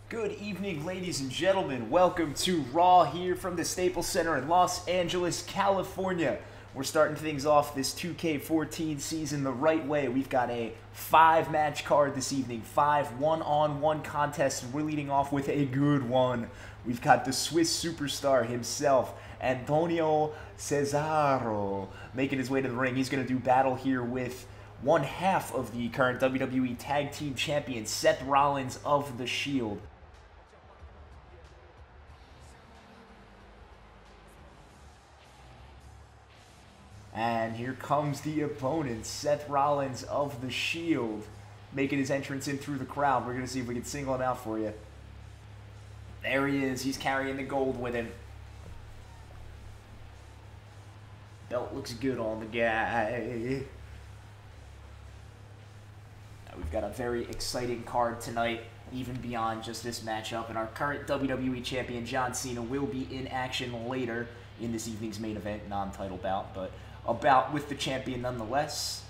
Good evening, ladies and gentlemen. Welcome to Raw here from the Staples Center in Los Angeles, California. We're starting things off this 2K14 season the right way. We've got a 5-match card this evening, 5 one-on-one contests, and we're leading off with a good one. We've got the Swiss superstar himself, Antonio Cesaro, making his way to the ring. He's going to do battle here with one half of the current WWE Tag Team Champion, Seth Rollins of The Shield. And here comes the opponent, Seth Rollins of The Shield, making his entrance in through the crowd. We're going to see if we can single him out for you. There he is. He's carrying the gold with him. Belt looks good on the guy. Now, we've got a very exciting card tonight, even beyond just this matchup. And our current WWE Champion, John Cena, will be in action later in this evening's main event, non-title bout, but a bout with the champion nonetheless.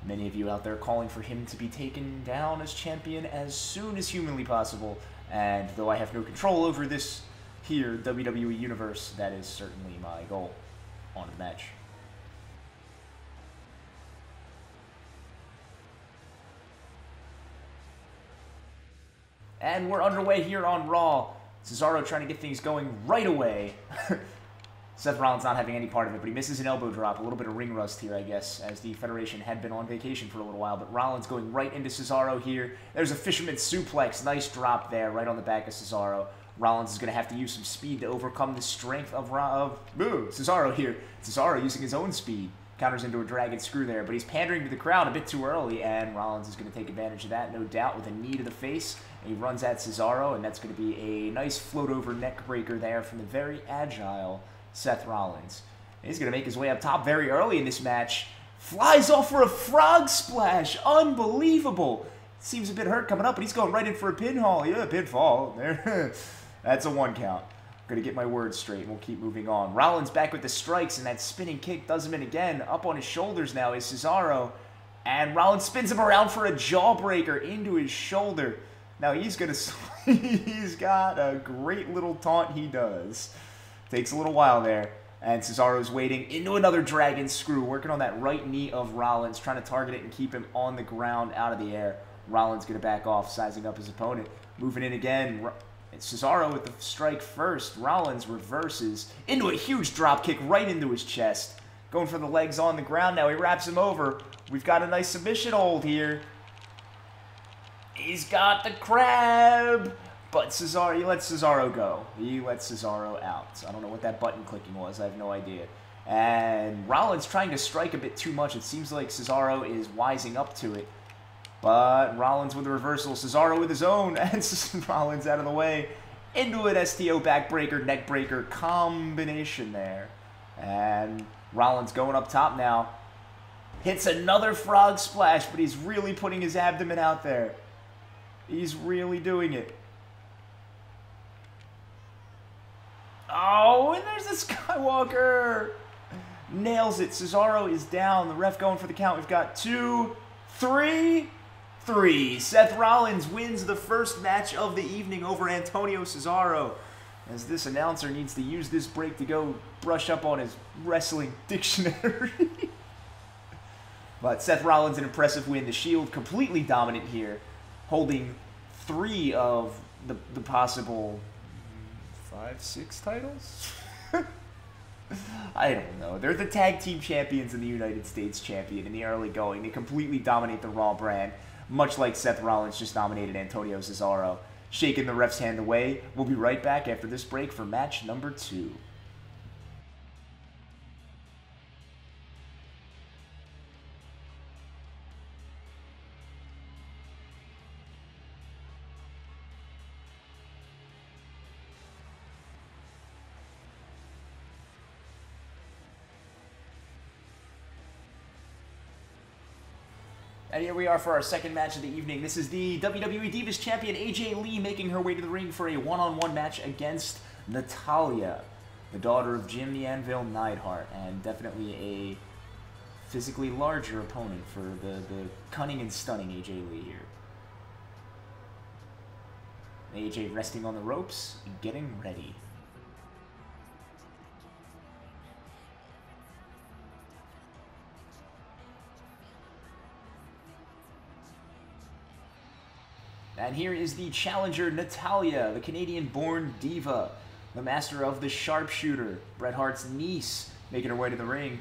Many of you out there calling for him to be taken down as champion as soon as humanly possible. And though I have no control over this here WWE universe, that is certainly my goal on the match. And we're underway here on Raw. Cesaro trying to get things going right away. Seth Rollins not having any part of it, but he misses an elbow drop. A little bit of ring rust here, I guess, as the Federation had been on vacation for a little while. But Rollins going right into Cesaro here. There's a fisherman suplex. Nice drop there, right on the back of Cesaro. Rollins is going to have to use some speed to overcome the strength of Cesaro here. Cesaro using his own speed. Counters into a dragon screw there, but he's pandering to the crowd a bit too early, and Rollins is going to take advantage of that, no doubt, with a knee to the face. And he runs at Cesaro, and that's going to be a nice float-over neck breaker there from the very agile Seth Rollins. And he's going to make his way up top very early in this match. Flies off for a frog splash. Unbelievable. Seems a bit hurt coming up, but he's going right in for a pinfall. Yeah, pinfall. There. That's a 1 count. Going to get my words straight, and we'll keep moving on. Rollins back with the strikes, and that spinning kick does him in again. Up on his shoulders now is Cesaro. And Rollins spins him around for a jawbreaker into his shoulder. Now he's going to... he's got a great little taunt he does. Takes a little while there. And Cesaro's waiting into another dragon screw, working on that right knee of Rollins, trying to target it and keep him on the ground out of the air. Rollins going to back off, sizing up his opponent. Moving in again. It's Cesaro with the strike first. Rollins reverses into a huge drop kick right into his chest. Going for the legs on the ground now. He wraps him over. We've got a nice submission hold here. He's got the crab. But Cesaro, he lets Cesaro go. He lets Cesaro out. I don't know what that button clicking was. I have no idea. And Rollins trying to strike a bit too much. It seems like Cesaro is wising up to it. But Rollins with a reversal. Cesaro with his own. And Rollins out of the way. Into an STO backbreaker, neckbreaker combination there. And Rollins going up top now. Hits another frog splash, but he's really putting his abdomen out there. He's really doing it. Oh, and there's the Skywalker. Nails it. Cesaro is down. The ref going for the count. We've got 2, 3. Seth Rollins wins the first match of the evening over Antonio Cesaro. As this announcer needs to use this break to go brush up on his wrestling dictionary. But Seth Rollins, an impressive win. The Shield completely dominant here, holding 3 of the possible 5, 6 titles? I don't know. They're the tag team champions and the United States champion in the early going. They completely dominate the Raw brand, much like Seth Rollins just dominated Antonio Cesaro. Shaking the ref's hand away. We'll be right back after this break for match number 2. And here we are for our second match of the evening. This is the WWE Divas Champion AJ Lee making her way to the ring for a one-on-one match against Natalya, the daughter of Jim the Anvil Neidhart, and definitely a physically larger opponent for the, cunning and stunning AJ Lee here. AJ resting on the ropes, getting ready. And here is the challenger, Natalya, the Canadian-born diva, the master of the sharpshooter, Bret Hart's niece, making her way to the ring.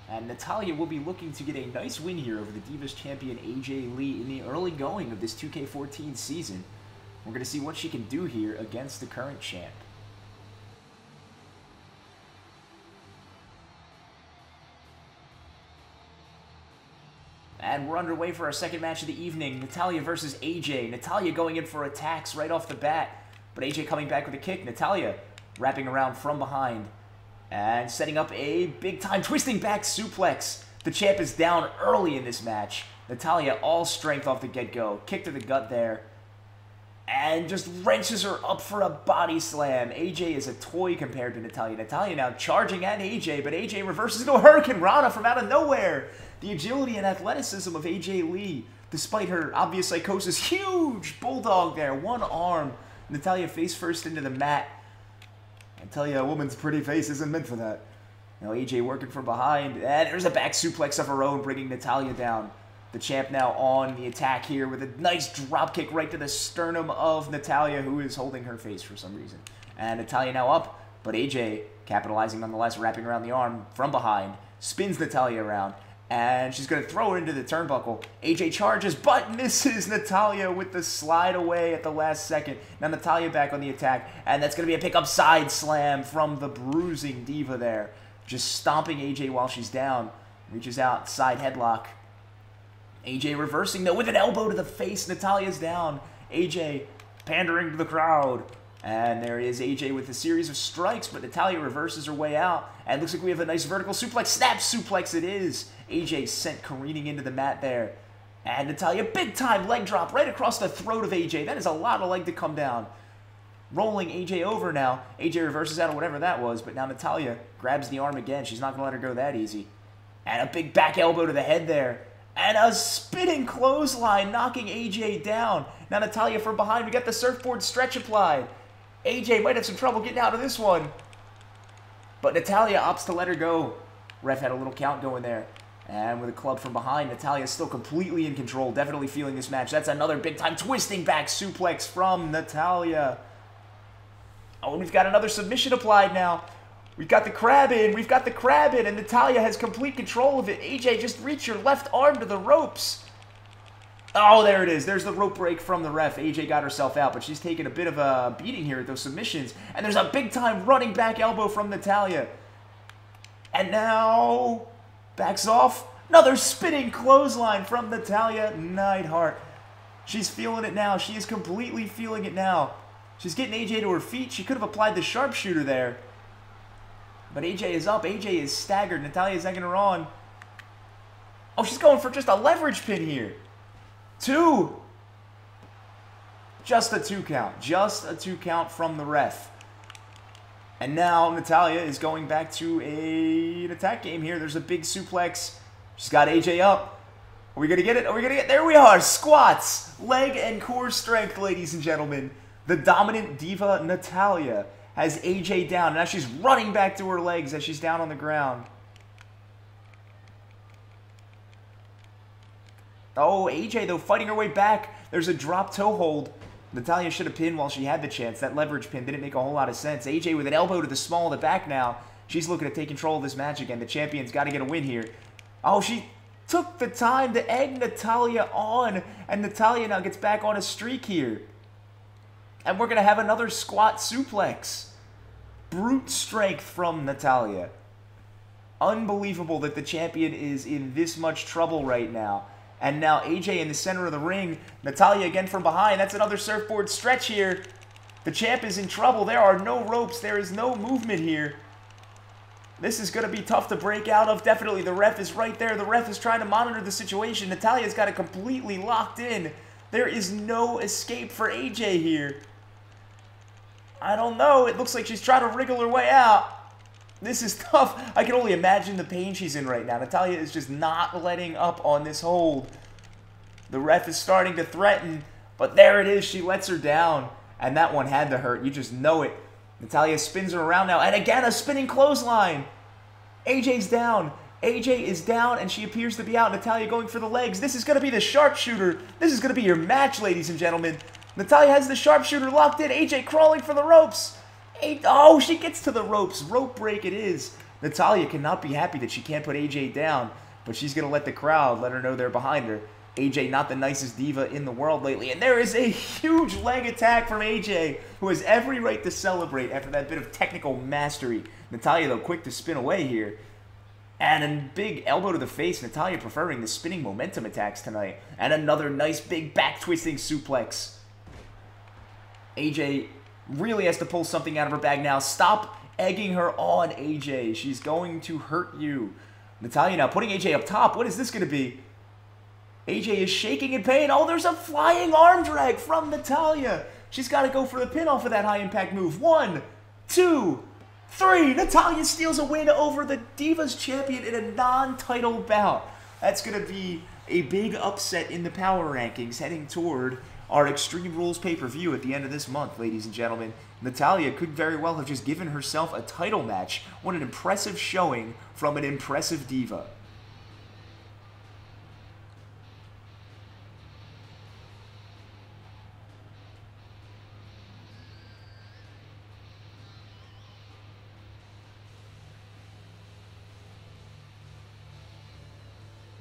And Natalya will be looking to get a nice win here over the Divas champion AJ Lee in the early going of this 2K14 season. We're going to see what she can do here against the current champ. And we're underway for our second match of the evening. Natalya versus AJ. Natalya going in for attacks right off the bat. But AJ coming back with a kick. Natalya wrapping around from behind. And setting up a big-time twisting back suplex. The champ is down early in this match. Natalya all strength off the get-go. Kick to the gut there. And just wrenches her up for a body slam. AJ is a toy compared to Natalya. Natalya now charging at AJ, but AJ reverses into a Hurricane Rana from out of nowhere. The agility and athleticism of AJ Lee, despite her obvious psychosis. Huge bulldog there, one arm. Natalya face first into the mat. I tell you, a woman's pretty face isn't meant for that. Now AJ working from behind, and there's a back suplex of her own, bringing Natalya down. The champ now on the attack here with a nice drop kick right to the sternum of Natalya, who is holding her face for some reason. And Natalya now up, but AJ capitalizing nonetheless, wrapping around the arm from behind, spins Natalya around, and she's going to throw her into the turnbuckle. AJ charges, but misses Natalya with the slide away at the last second. Now Natalya back on the attack, and that's going to be a pickup side slam from the bruising diva there. Just stomping AJ while she's down. Reaches out, side headlock. AJ reversing, though, with an elbow to the face. Natalya's down. AJ pandering to the crowd. And there is AJ with a series of strikes, but Natalya reverses her way out. And looks like we have a nice vertical suplex. Snap suplex it is. AJ sent careening into the mat there. And Natalya, big-time leg drop right across the throat of AJ. That is a lot of leg to come down. Rolling AJ over now. AJ reverses out of whatever that was, but now Natalya grabs the arm again. She's not going to let her go that easy. And a big back elbow to the head there. And a spinning clothesline knocking AJ down. Now Natalya from behind. We got the surfboard stretch applied. AJ might have some trouble getting out of this one. But Natalya opts to let her go. Ref had a little count going there. And with a club from behind, Natalya still completely in control. Definitely feeling this match. That's another big-time twisting back suplex from Natalya. Oh, and we've got another submission applied now. We've got the crab in. We've got the crab in. And Natalya has complete control of it. AJ, just reach your left arm to the ropes. Oh, there it is. There's the rope break from the ref. AJ got herself out, but she's taking a bit of a beating here at those submissions. And there's a big-time running back elbow from Natalya. And now backs off. Another spinning clothesline from Natalya Neidhart. She's feeling it now. She is completely feeling it now. She's getting AJ to her feet. She could have applied the sharpshooter there. But AJ is up. AJ is staggered. Natalya's egging her on. Oh, she's going for just a leverage pin here. 2. Just a 2 count. Just a 2 count from the ref. And now Natalya is going back to an attack game here. There's a big suplex. She's got AJ up. Are we going to get it? Are we going to get it? There we are. Squats. Leg and core strength, ladies and gentlemen. The dominant diva Natalya has AJ down. Now she's running back to her legs as she's down on the ground. Oh, AJ, though, fighting her way back. There's a drop toe hold. Natalya should have pinned while she had the chance. That leverage pin didn't make a whole lot of sense. AJ with an elbow to the small of the back now. She's looking to take control of this match again. The champion's got to get a win here. Oh, she took the time to egg Natalya on. And Natalya now gets back on a streak here. And we're going to have another squat suplex. Brute strength from Natalya. Unbelievable that the champion is in this much trouble right now. And now AJ in the center of the ring. Natalya again from behind. That's another surfboard stretch here. The champ is in trouble. There are no ropes. There is no movement here. This is going to be tough to break out of. Definitely the ref is right there. The ref is trying to monitor the situation. Natalya's got it completely locked in. There is no escape for AJ here. I don't know. It looks like she's trying to wriggle her way out. This is tough. I can only imagine the pain she's in right now. Natalya is just not letting up on this hold. The ref is starting to threaten. But there it is. She lets her down. And that one had to hurt. You just know it. Natalya spins her around now. And again, a spinning clothesline. AJ's down. AJ is down, and she appears to be out. Natalya going for the legs. This is going to be the sharpshooter. This is going to be your match, ladies and gentlemen. Natalya has the sharpshooter locked in. AJ crawling for the ropes. Oh, she gets to the ropes. Rope break it is. Natalya cannot be happy that she can't put AJ down, but she's going to let the crowd let her know they're behind her. AJ, not the nicest diva in the world lately. And there is a huge leg attack from AJ, who has every right to celebrate after that bit of technical mastery. Natalya, though, quick to spin away here. And a big elbow to the face. Natalya preferring the spinning momentum attacks tonight. And another nice big back-twisting suplex. AJ really has to pull something out of her bag now. Stop egging her on, AJ. She's going to hurt you. Natalya now putting AJ up top. What is this going to be? AJ is shaking in pain. Oh, there's a flying arm drag from Natalya. She's got to go for the pin off of that high-impact move. 1, 2, 3. Natalya steals a win over the Divas champion in a non-title bout. That's going to be a big upset in the power rankings heading toward our Extreme Rules pay-per-view at the end of this month, ladies and gentlemen. Natalya could very well have just given herself a title match. What an impressive showing from an impressive diva.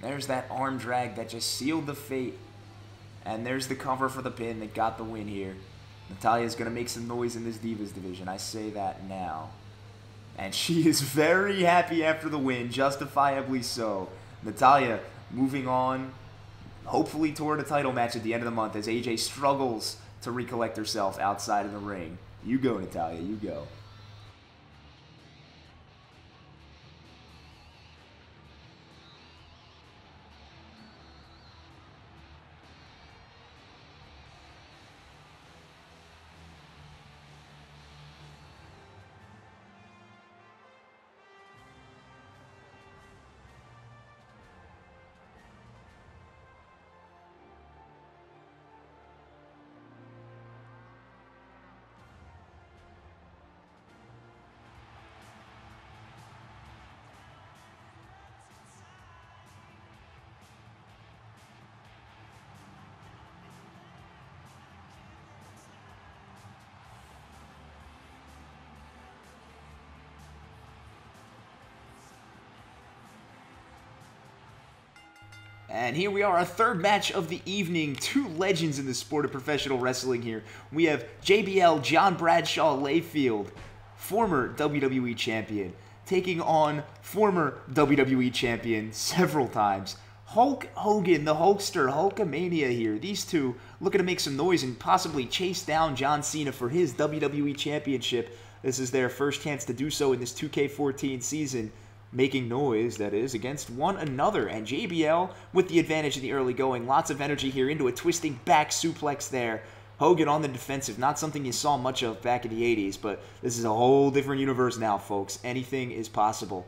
There's that arm drag that just sealed the fate. And there's the cover for the pin that got the win here. Natalya's going to make some noise in this Divas division. I say that now. And she is very happy after the win, justifiably so. Natalya moving on, hopefully toward a title match at the end of the month as AJ struggles to recollect herself outside of the ring. You go, Natalya, you go. And here we are, our third match of the evening. Two legends in the sport of professional wrestling here. We have JBL, John Bradshaw Layfield, former WWE champion, taking on former WWE champion several times, Hulk Hogan, the Hulkster, Hulkamania here. These two looking to make some noise and possibly chase down John Cena for his WWE championship. This is their first chance to do so in this 2K14 season. Making noise, that is, against one another. And JBL with the advantage in the early going. Lots of energy here into a twisting back suplex there. Hogan on the defensive. Not something you saw much of back in the 80s, but this is a whole different universe now, folks. Anything is possible.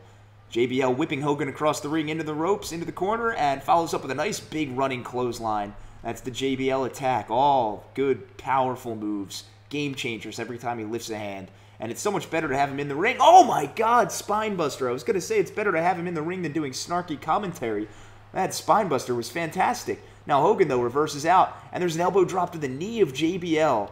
JBL whipping Hogan across the ring into the ropes, into the corner, and follows up with a nice big running clothesline. That's the JBL attack. All good, powerful moves. Game changers every time he lifts a hand. And it's so much better to have him in the ring. Oh my God, Spinebuster. I was going to say it's better to have him in the ring than doing snarky commentary. That Spinebuster was fantastic. Now Hogan, though, reverses out. And there's an elbow drop to the knee of JBL.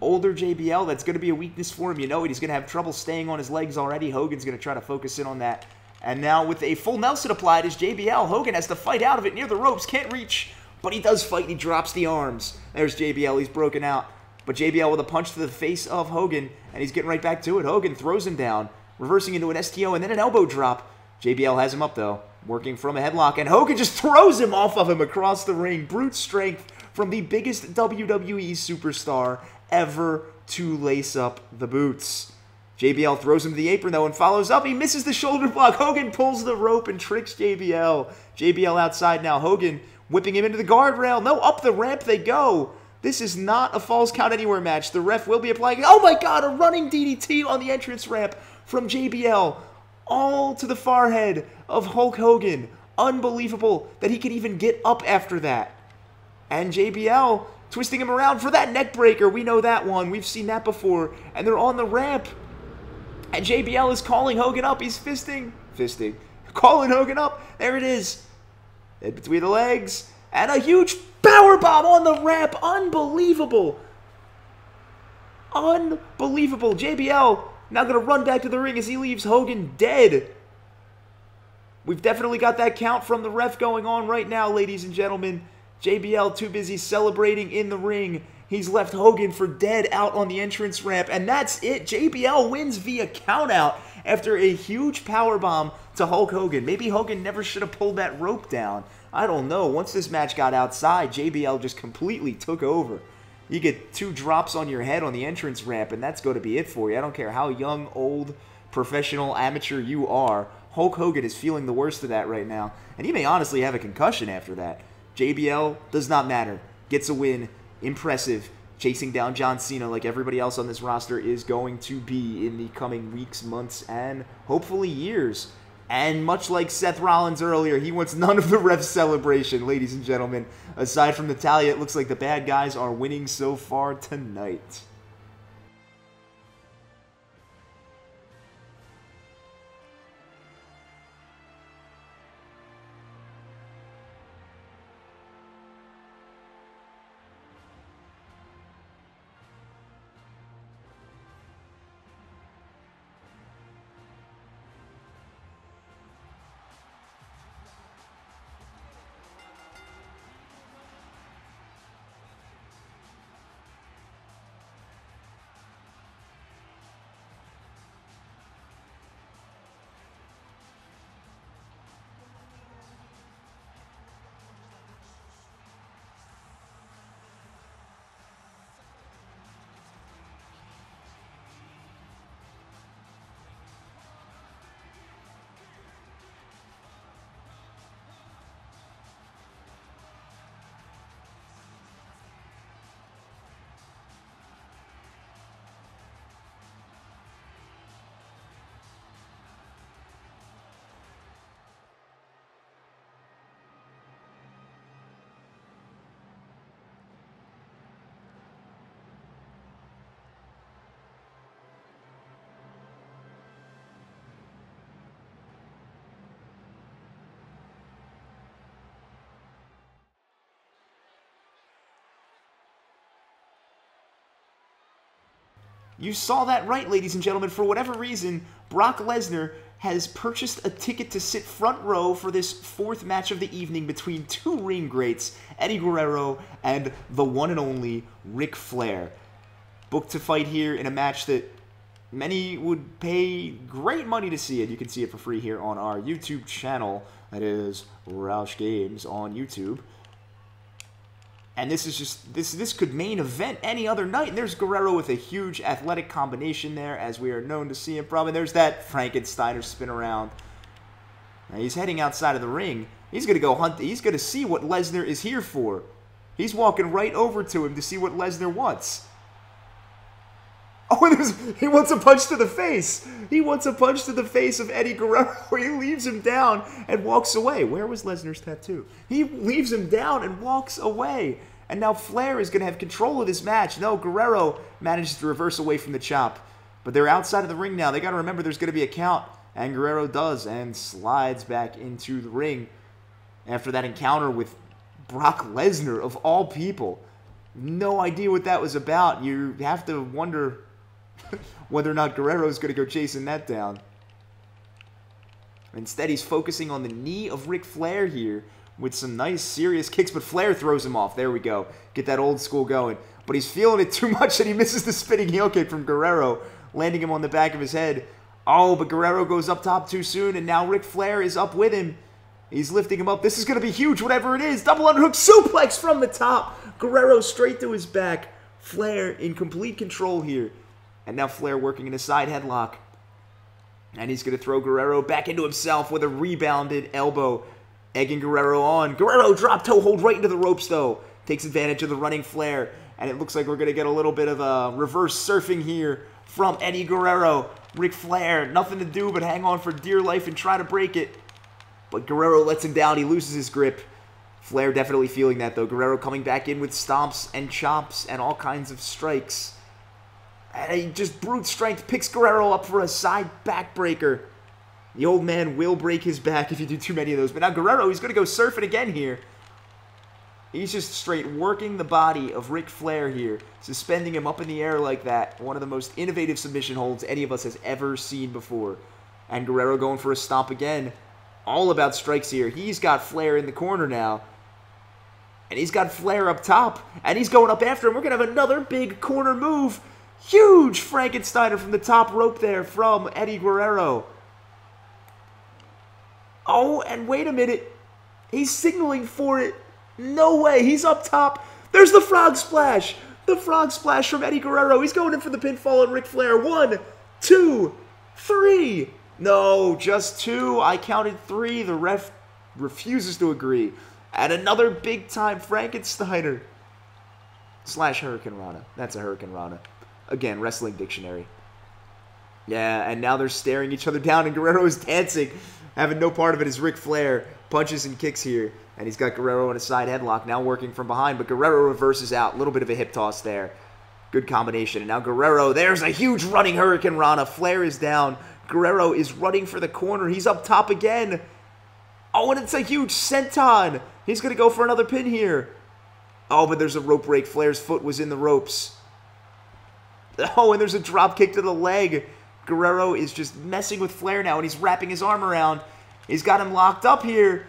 Older JBL, that's going to be a weakness for him. You know it. He's going to have trouble staying on his legs already. Hogan's going to try to focus in on that. And now with a full Nelson applied is JBL. Hogan has to fight out of it near the ropes. Can't reach. But he does fight and he drops the arms. There's JBL. He's broken out. But JBL with a punch to the face of Hogan, and he's getting right back to it. Hogan throws him down, reversing into an STO, and then an elbow drop. JBL has him up, though, working from a headlock, and Hogan just throws him off of him across the ring. Brute strength from the biggest WWE superstar ever to lace up the boots. JBL throws him to the apron, though, and follows up. He misses the shoulder block. Hogan pulls the rope and tricks JBL. JBL outside now. Hogan whipping him into the guardrail. No, up the ramp they go. This is not a Falls Count Anywhere match. The ref will be applying... Oh my God, a running DDT on the entrance ramp from JBL. All to the forehead of Hulk Hogan. Unbelievable that he could even get up after that. And JBL Twisting him around for that neck breaker. We know that one. We've seen that before. And they're on the ramp. And JBL is calling Hogan up. He's fisting. Calling Hogan up. There it is. Head between the legs. And a huge powerbomb on the ramp. Unbelievable. Unbelievable. JBL now going to run back to the ring as he leaves Hogan dead. We've definitely got that count from the ref going on right now, ladies and gentlemen. JBL too busy celebrating in the ring. He's left Hogan for dead out on the entrance ramp. And that's it. JBL wins via countout after a huge powerbomb to Hulk Hogan. Maybe Hogan never should have pulled that rope down. I don't know. Once this match got outside, JBL just completely took over. You get 2 drops on your head on the entrance ramp, and that's going to be it for you. I don't care how young, old, professional, amateur you are. Hulk Hogan is feeling the worst of that right now. And he may honestly have a concussion after that. JBL does not matter. Gets a win. Impressive. Chasing down John Cena like everybody else on this roster is going to be in the coming weeks, months, and hopefully years. And much like Seth Rollins earlier, he wants none of the ref celebration, ladies and gentlemen. Aside from Natalya, it looks like the bad guys are winning so far tonight. You saw that right, ladies and gentlemen. For whatever reason, Brock Lesnar has purchased a ticket to sit front row for this 4th match of the evening between 2 ring greats, Eddie Guerrero and the one and only Ric Flair. Booked to fight here in a match that many would pay great money to see, and you can see it for free here on our YouTube channel. That is RAUSCH Games on YouTube. And this is just, this could main event any other night. And there's Guerrero with a huge athletic combination there, as we are known to see him from. And there's that Frankensteiner spin around. Now he's heading outside of the ring. He's going to go hunt. He's going to see what Lesnar is here for. He's walking right over to him to see what Lesnar wants. Oh, and he wants a punch to the face. He wants a punch to the face of Eddie Guerrero. He leaves him down and walks away. Where was Lesnar's tattoo? He leaves him down and walks away. And now Flair is going to have control of this match. No, Guerrero manages to reverse away from the chop. But they're outside of the ring now. They got to remember there's going to be a count. And Guerrero does and slides back into the ring after that encounter with Brock Lesnar, of all people. No idea what that was about. You have to wonder whether or not Guerrero is going to go chasing that down. Instead, he's focusing on the knee of Ric Flair here with some nice, serious kicks, but Flair throws him off. There we go. Get that old school going. But he's feeling it too much, and he misses the spinning heel kick from Guerrero, landing him on the back of his head. Oh, but Guerrero goes up top too soon, and now Ric Flair is up with him. He's lifting him up. This is going to be huge, whatever it is. Double underhook suplex from the top. Guerrero straight to his back. Flair in complete control here. And now Flair working in a side headlock. And he's going to throw Guerrero back into himself with a rebounded elbow. Egging Guerrero on. Guerrero drop toe hold right into the ropes, though. Takes advantage of the running Flair. And it looks like we're going to get a little bit of a reverse surfing here from Eddie Guerrero. Ric Flair, nothing to do but hang on for dear life and try to break it. But Guerrero lets him down. He loses his grip. Flair definitely feeling that, though. Guerrero coming back in with stomps and chops and all kinds of strikes. And he just brute strength picks Guerrero up for a side backbreaker. The old man will break his back if you do too many of those. But now Guerrero, he's going to go surfing again here. He's just straight working the body of Ric Flair here, suspending him up in the air like that. One of the most innovative submission holds any of us has ever seen before. And Guerrero going for a stomp again. All about strikes here. He's got Flair in the corner now. And he's got Flair up top. And he's going up after him. We're going to have another big corner move. Huge Frankensteiner from the top rope there from Eddie Guerrero. Oh, and wait a minute. He's signaling for it. No way. He's up top. There's the frog splash. The frog splash from Eddie Guerrero. He's going in for the pinfall on Ric Flair. 1, 2, 3. No, just 2. I counted 3. The ref refuses to agree. And another big-time Frankensteiner. Slash Hurricane Rana. That's a Hurricane Rana. Again, Wrestling Dictionary. Yeah, and now they're staring each other down, and Guerrero is dancing. Having no part of it is Ric Flair. Punches and kicks here. And he's got Guerrero in a side headlock, now working from behind. But Guerrero reverses out. A little bit of a hip toss there. Good combination. And now Guerrero, there's a huge running Hurricane Rana. Flair is down. Guerrero is running for the corner. He's up top again. Oh, and it's a huge senton. He's going to go for another pin here. Oh, but there's a rope break. Flair's foot was in the ropes. Oh, and there's a drop kick to the leg. Guerrero is just messing with Flair now, and he's wrapping his arm around. He's got him locked up here.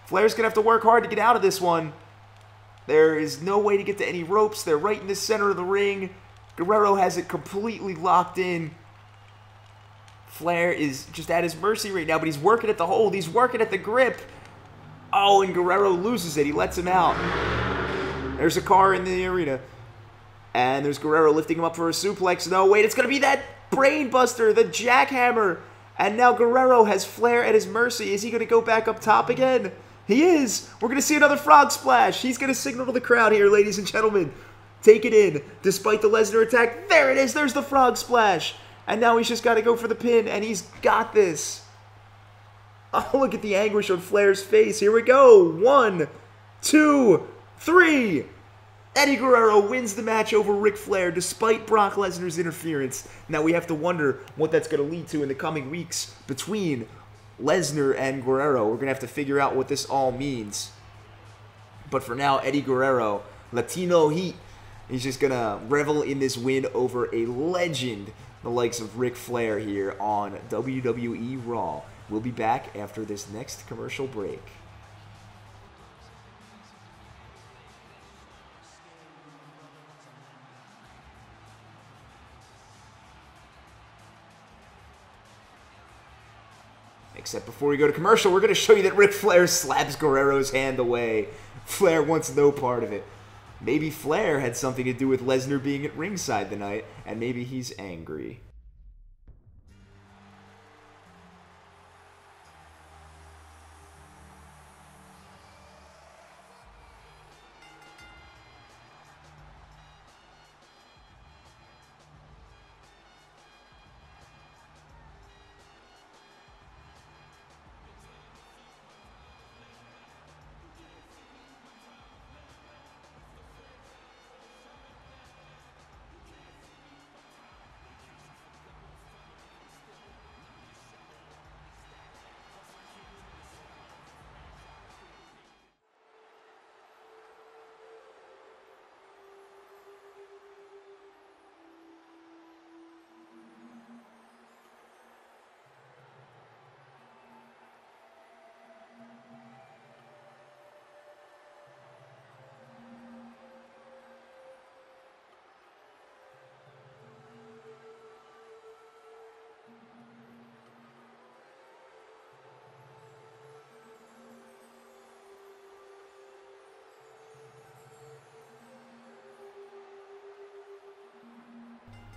Flair's going to have to work hard to get out of this one. There is no way to get to any ropes. They're right in the center of the ring. Guerrero has it completely locked in. Flair is just at his mercy right now, but he's working at the hold. He's working at the grip. Oh, and Guerrero loses it. He lets him out. There's a car in the arena. And there's Guerrero lifting him up for a suplex. No, wait, it's going to be that brain buster, the jackhammer. And now Guerrero has Flair at his mercy. Is he going to go back up top again? He is. We're going to see another frog splash. He's going to signal to the crowd here, ladies and gentlemen. Take it in. Despite the Lesnar attack, there it is. There's the frog splash. And now he's just got to go for the pin, and he's got this. Oh, look at the anguish on Flair's face. Here we go. 1, 2, 3. Eddie Guerrero wins the match over Ric Flair despite Brock Lesnar's interference. Now we have to wonder what that's going to lead to in the coming weeks between Lesnar and Guerrero. We're going to have to figure out what this all means. But for now, Eddie Guerrero, Latino Heat, he's just going to revel in this win over a legend, the likes of Ric Flair here on WWE Raw. We'll be back after this next commercial break. Except before we go to commercial, we're going to show you that Ric Flair slaps Guerrero's hand away. Flair wants no part of it. Maybe Flair had something to do with Lesnar being at ringside tonight, and maybe he's angry.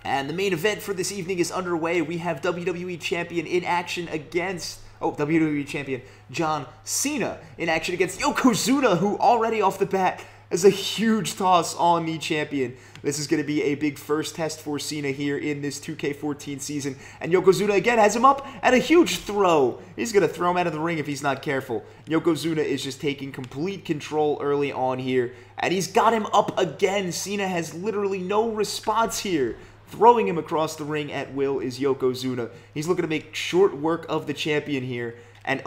And the main event for this evening is underway. We have WWE Champion in action against... WWE Champion John Cena in action against Yokozuna, who already off the bat as a huge toss on the champion. This is going to be a big first test for Cena here in this 2K14 season. And Yokozuna again has him up at a huge throw. He's going to throw him out of the ring if he's not careful. Yokozuna is just taking complete control early on here. And he's got him up again. Cena has literally no response here. Throwing him across the ring at will is Yokozuna. He's looking to make short work of the champion here and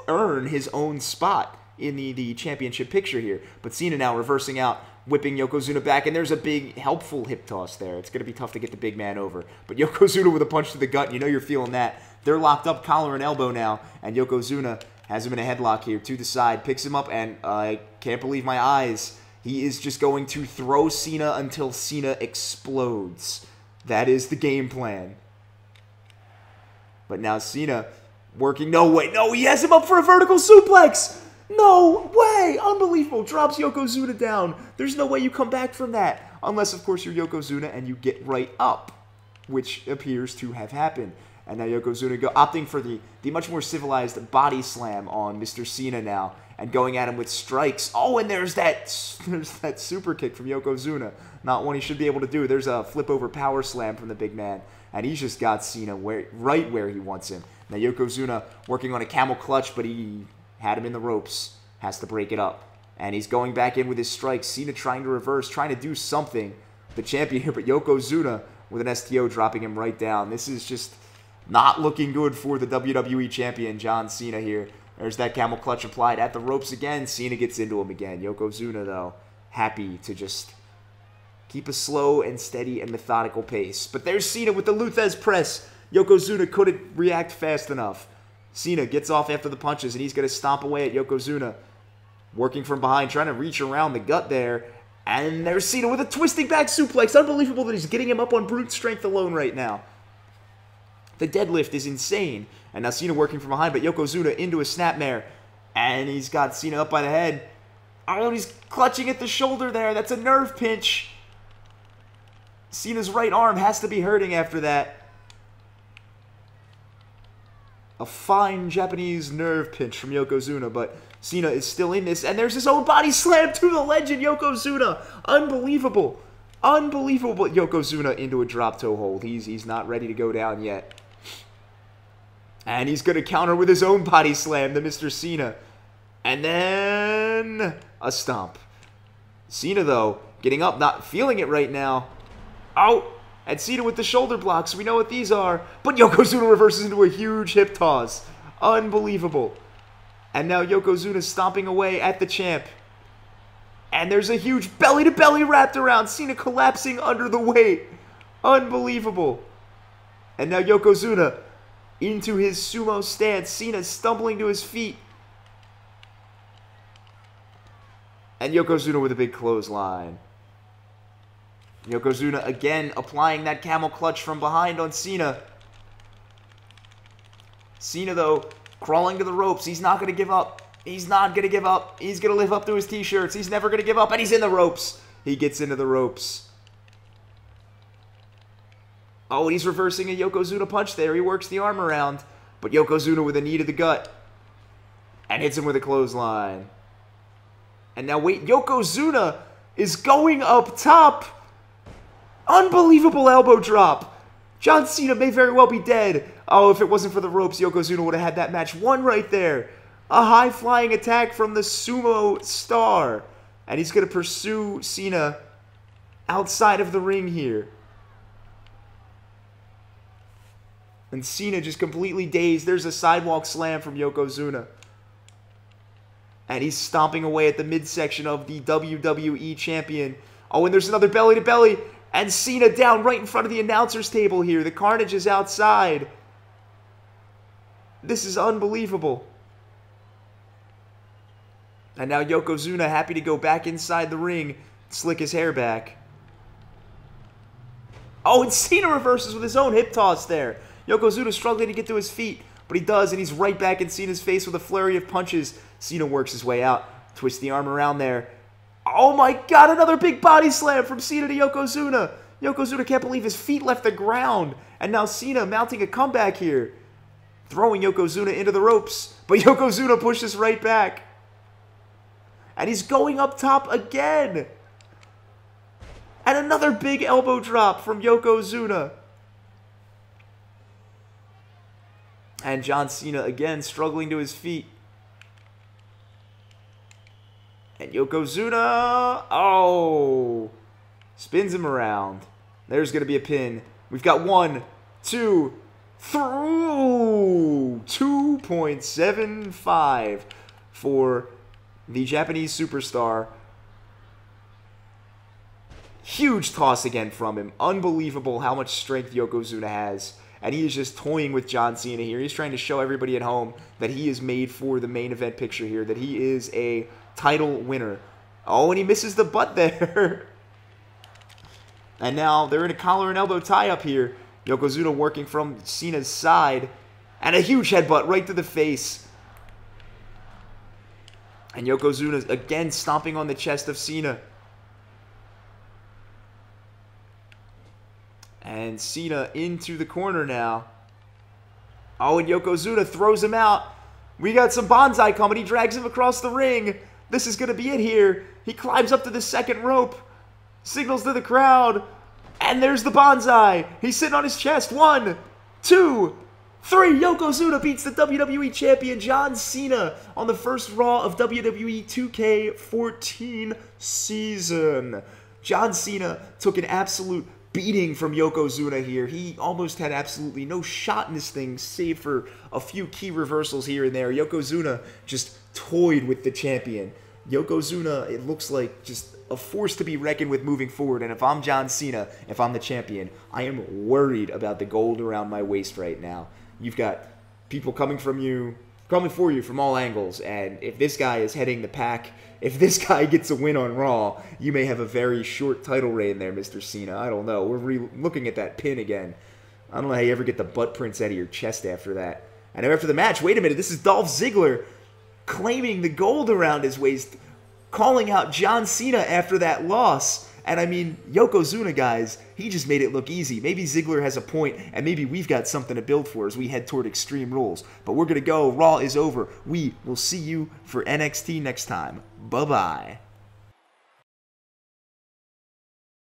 earn his own spot in the championship picture here. But Cena now reversing out, whipping Yokozuna back, and there's a big, helpful hip toss there. It's going to be tough to get the big man over. But Yokozuna with a punch to the gut, you know you're feeling that. They're locked up collar and elbow now, and Yokozuna has him in a headlock here to the side, picks him up, and I can't believe my eyes. He is just going to throw Cena until Cena explodes. That is the game plan. But now Cena working, no, he has him up for a vertical suplex! No way! Unbelievable. Drops Yokozuna down. There's no way you come back from that. Unless, of course, you're Yokozuna and you get right up, which appears to have happened. And now Yokozuna opting for the much more civilized body slam on Mr. Cena now and going at him with strikes. Oh, and there's that super kick from Yokozuna. Not one he should be able to do. There's a flip-over power slam from the big man. And he's just got Cena right where he wants him. Now Yokozuna working on a camel clutch, but he had him in the ropes. Has to break it up. And he's going back in with his strikes. Cena trying to reverse, trying to do something. The champion here, but Yokozuna with an STO dropping him right down. This is just not looking good for the WWE champion, John Cena here. There's that camel clutch applied at the ropes again. Cena gets into him again. Yokozuna, though, happy to just keep a slow and steady and methodical pace. But there's Cena with the Luthez press. Yokozuna couldn't react fast enough. Cena gets off after the punches, and he's going to stomp away at Yokozuna. Working from behind, trying to reach around the gut there. And there's Cena with a twisting back suplex. Unbelievable that he's getting him up on brute strength alone right now. The deadlift is insane. And now Cena working from behind, but Yokozuna into a snapmare. And he's got Cena up by the head. Oh, he's clutching at the shoulder there. That's a nerve pinch. Cena's right arm has to be hurting after that. A fine Japanese nerve pinch from Yokozuna, but Cena is still in this, and there's his own body slam to the legend, Yokozuna. Unbelievable. Unbelievable. Yokozuna into a drop toe hold. He's not ready to go down yet. And he's going to counter with his own body slam to Mr. Cena. And then a stomp. Cena, though, getting up, not feeling it right now. Out. And Cena with the shoulder blocks. We know what these are. But Yokozuna reverses into a huge hip toss. Unbelievable. And now Yokozuna stomping away at the champ. And there's a huge belly-to-belly wrapped around. Cena collapsing under the weight. Unbelievable. And now Yokozuna into his sumo stance. Cena stumbling to his feet. And Yokozuna with a big clothesline. Yokozuna again applying that camel clutch from behind on Cena. Cena, though, crawling to the ropes. He's not going to give up. He's not going to give up. He's going to live up to his t-shirts. He's never going to give up, and he's in the ropes. He gets into the ropes. Oh, and he's reversing a Yokozuna punch there. He works the arm around, but Yokozuna with a knee to the gut and hits him with a clothesline. And now, wait, Yokozuna is going up top. Unbelievable elbow drop. John Cena may very well be dead. Oh, if it wasn't for the ropes, Yokozuna would have had that match won right there. A high-flying attack from the sumo star. And he's going to pursue Cena outside of the ring here. And Cena just completely dazed. There's a sidewalk slam from Yokozuna. And he's stomping away at the midsection of the WWE champion. Oh, and there's another belly-to-belly. And Cena down right in front of the announcer's table here. The carnage is outside. This is unbelievable. And now Yokozuna happy to go back inside the ring, slick his hair back. Oh, and Cena reverses with his own hip toss there. Yokozuna struggling to get to his feet, but he does, and he's right back in Cena's face with a flurry of punches. Cena works his way out, twists the arm around there. Oh my God, another big body slam from Cena to Yokozuna. Yokozuna can't believe his feet left the ground. And now Cena mounting a comeback here. Throwing Yokozuna into the ropes. But Yokozuna pushes right back. And he's going up top again. And another big elbow drop from Yokozuna. And John Cena again struggling to his feet. And Yokozuna, oh, spins him around. There's going to be a pin. We've got 1, 2, 3, 2.75 for the Japanese superstar. Huge toss again from him. Unbelievable how much strength Yokozuna has. And he is just toying with John Cena here. He's trying to show everybody at home that he is made for the main event picture here, that he is a title winner. Oh, and he misses the butt there. And now they're in a collar and elbow tie-up here. Yokozuna working from Cena's side. And a huge headbutt right to the face. And Yokozuna again stomping on the chest of Cena. And Cena into the corner now. Oh, and Yokozuna throws him out. We got some bonsai coming. He drags him across the ring. This is going to be it here. He climbs up to the second rope. Signals to the crowd. And there's the bonsai. He's sitting on his chest. 1, 2, 3. Yokozuna beats the WWE Champion John Cena on the first Raw of WWE 2K14 season. John Cena took an absolute beating from Yokozuna here. He almost had absolutely no shot in this thing, save for a few key reversals here and there. Yokozuna just toyed with the champion. Yokozuna, it looks like just a force to be reckoned with moving forward. And if I'm John Cena, if I'm the champion, I am worried about the gold around my waist right now. You've got people coming for you from all angles. And if this guy is heading the pack, if this guy gets a win on Raw, you may have a very short title reign there, Mr. Cena. I don't know. We're looking at that pin again. I don't know how you ever get the butt prints out of your chest after that. And after the match, wait a minute, this is Dolph Ziggler claiming the gold around his waist, calling out John Cena after that loss. And I mean, Yokozuna, guys, he just made it look easy. Maybe Ziggler has a point, and maybe we've got something to build for as we head toward Extreme Rules. But we're going to go. Raw is over. We will see you for NXT next time. Bye-bye.